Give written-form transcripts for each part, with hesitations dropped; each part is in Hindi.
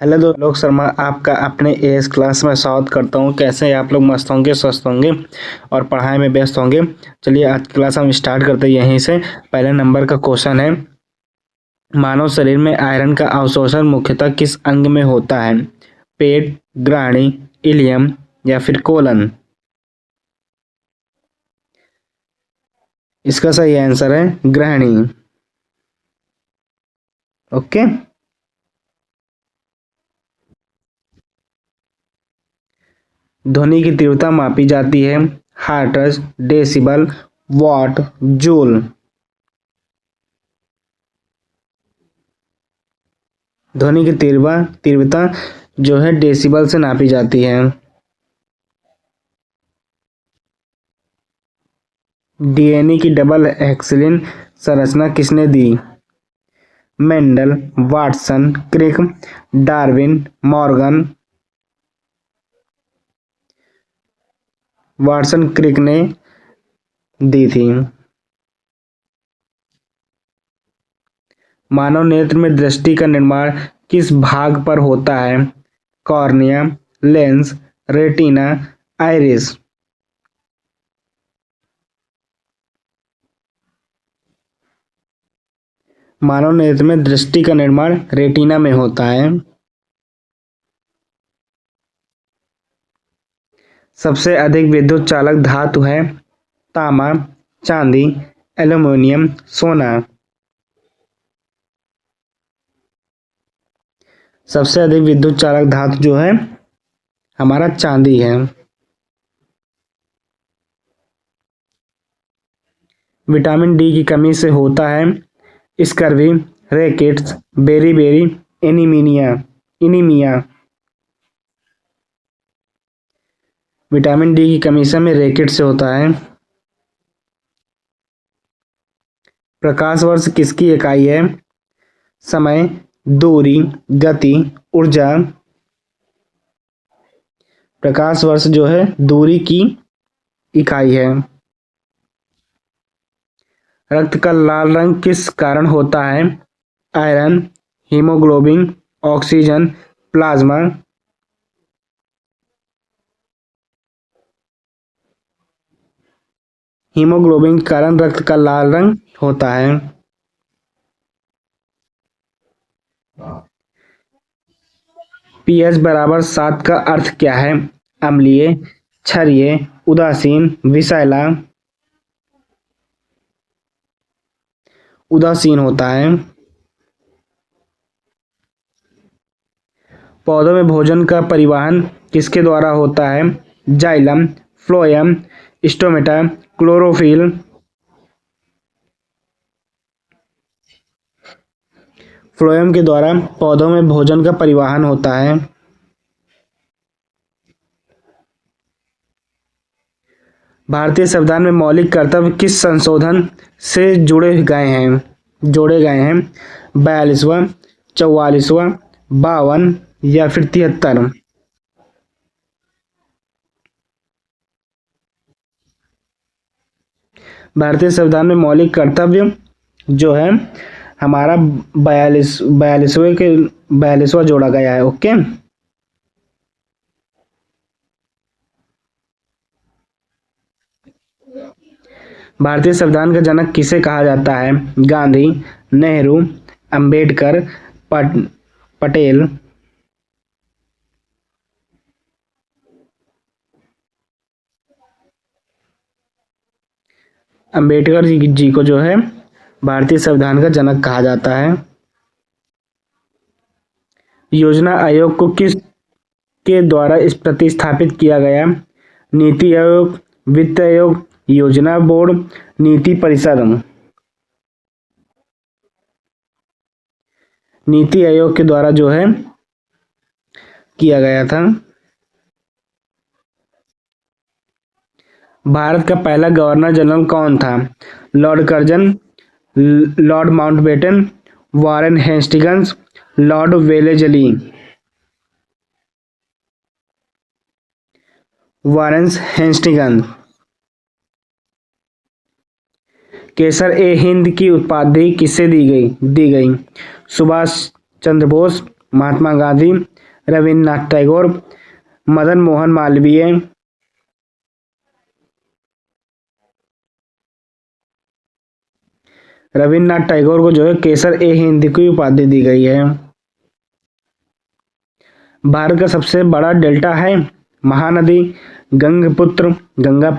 हेलो लोग शर्मा, आपका अपने एएस क्लास में स्वागत करता हूं। कैसे हैं आप लोग? मस्त होंगे, स्वस्थ होंगे और पढ़ाई में व्यस्त होंगे। चलिए आज की क्लास हम स्टार्ट करते हैं यहीं से। पहले नंबर का क्वेश्चन है, मानव शरीर में आयरन का अवशोषण मुख्यतः किस अंग में होता है? पेट, ग्राणी, इलियम या फिर कोलन? इसका सही आंसर है ग्रहणी। ओके, ध्वनि की तीव्रता मापी जाती है हर्ट्ज, डेसिबल, वॉट, जूल। ध्वनि की तीव्रता जो है डेसिबल से नापी जाती है। डीएनए की डबल हेक्सिलिन संरचना किसने दी? मेंडल, वाटसन, क्रिक, डार्विन, मॉर्गन? वाटसन क्रिक ने दी थी। मानव नेत्र में दृष्टि का निर्माण किस भाग पर होता है? Cornea, lens, retina, iris? मानव नेत्र में दृष्टि का निर्माण रेटिना में होता है। सबसे अधिक विद्युत चालक धातु है तांबा, चांदी, एल्युमिनियम, सोना? सबसे अधिक विद्युत चालक धातु जो है हमारा चांदी है। विटामिन डी की कमी से होता है स्कर्वी, रैकेट्स, बेरी, एनीमिया? विटामिन डी की कमी से हमें रैकेट से होता है। प्रकाश वर्ष किसकी इकाई है? समय, दूरी, गति, ऊर्जा? प्रकाश वर्ष जो है दूरी की इकाई है। रक्त का लाल रंग किस कारण होता है? Iron, haemoglobin, oxygen, plasma? Haemoglobin के कारण रक्त का लाल रंग होता है। पीएच बराबर 7 का अर्थ क्या है? अम्लीय, क्षारीय, उदासीन, विषैला? उदासीन होता है। पौधों में भोजन का परिवहन किसके द्वारा होता है? Xylem, phloem, stomata, chlorophyll? Phloem के द्वारा पौधों में भोजन का परिवहन होता है। भारतीय संविधान में मौलिक कर्तव्य किस संशोधन से जोड़े गए हैं? 42वां, 44वां, 52 या फिर 73? भारतीय संविधान में मौलिक कर्तव्य जो है हमारा 42वां जोड़ा गया है। ओके, भारतीय संविधान का जनक किसे कहा जाता है? गांधी, नेहरू, अंबेडकर, पटेल? अंबेडकर जी को जो है भारतीय संविधान का जनक कहा जाता है। योजना आयोग को किस के द्वारा इस प्रतिस्थापित किया गया? नीति आयोग, वित्त आयोग, योजना बोर्ड, नीति परिषद? नीति आयोग के द्वारा जो है किया गया था। भारत का पहला गवर्नर जनरल कौन था? Lord Curzon, Lord Mountbatten, Warren Hastings, Lord Wellesley? Warren Hastings. Kaisar e Hind की उपाधि किसे दी गई? सुभाष चंद्र बोस, महात्मा गांधी, रविन्द्रनाथ टैगोर, मदन मोहन मालवीय, रविन्द्रनाथ टैगोर को जो है केसर-ए-हिंद की उपाधि दी गई है। भारत का सबसे बड़ा डेल्टा है महानदी, गंगा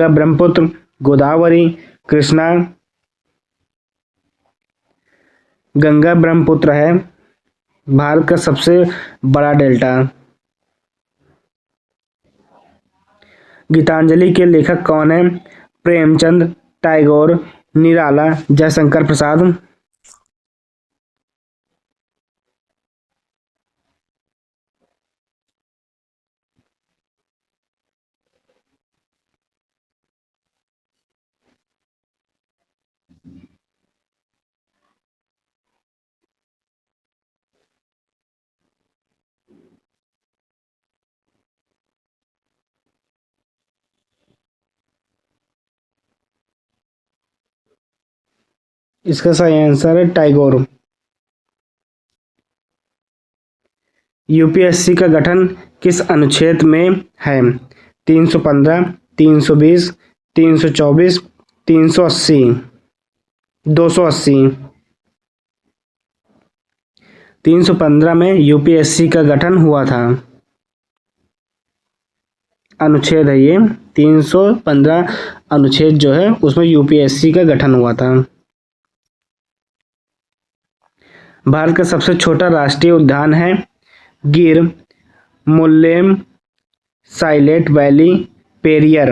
ब्रह्मपुत्र, गोदावरी, कृष्णा। गंगा ब्रह्मपुत्र है भारत का सबसे बड़ा डेल्टा। गीतांजलि के लेखक कौन है? प्रेमचंद, टैगोर, निराला, जयशंकर प्रसाद। इसका सही आंसर है टैगोर। यूपीएससी का गठन किस अनुच्छेद में है? 315, 320, 324, 380, 280। 315 में यूपीएससी का गठन हुआ था। अनुच्छेद है ये 315 अनुच्छेद जो है उसमें यूपीएससी का गठन हुआ था। भारत का सबसे छोटा राष्ट्रीय उद्यान है गिर, मुल्लेम, साइलेंट वैली, पेरियर।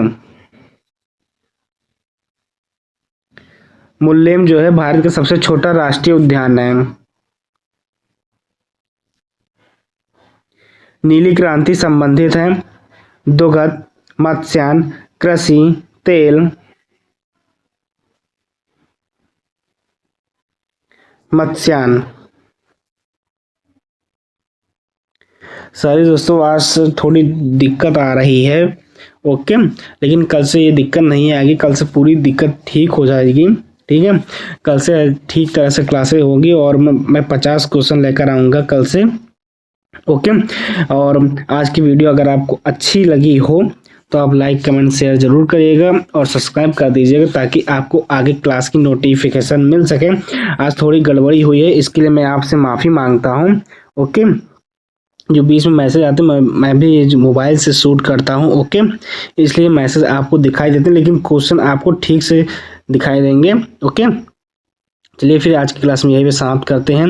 मुल्लेम जो है भारत का सबसे छोटा राष्ट्रीय उद्यान है। नीली क्रांति संबंधित है दुग्ध, मत्स्यान, कृषि, तेल। मत्स्यान। सॉरी दोस्तों, आज थोड़ी दिक्कत आ रही है। ओके, लेकिन कल से ये दिक्कत नहीं आएगी, कल से पूरी दिक्कत ठीक हो जाएगी। ठीक है, कल से ठीक तरह से क्लासेस होगी और मैं 50 क्वेश्चन लेकर आऊँगा कल से। ओके, और आज की वीडियो अगर आपको अच्छी लगी हो तो आप लाइक, कमेंट, शेयर जरूर करिएगा और सब्सक्राइब कर दीजिएगा ताकि आपको आगे क्लास की नोटिफिकेशन मिल सके। आज थोड़ी गड़बड़ी हुई है, इसके लिए मैं आपसे माफ़ी मांगता हूँ। ओके, जो बीच में मैसेज आते हैं मैं भी मोबाइल से शूट करता हूँ। ओके, इसलिए मैसेज आपको दिखाई देते हैं लेकिन क्वेश्चन आपको ठीक से दिखाई देंगे। ओके, चलिए फिर आज की क्लास में यही पे समाप्त करते हैं।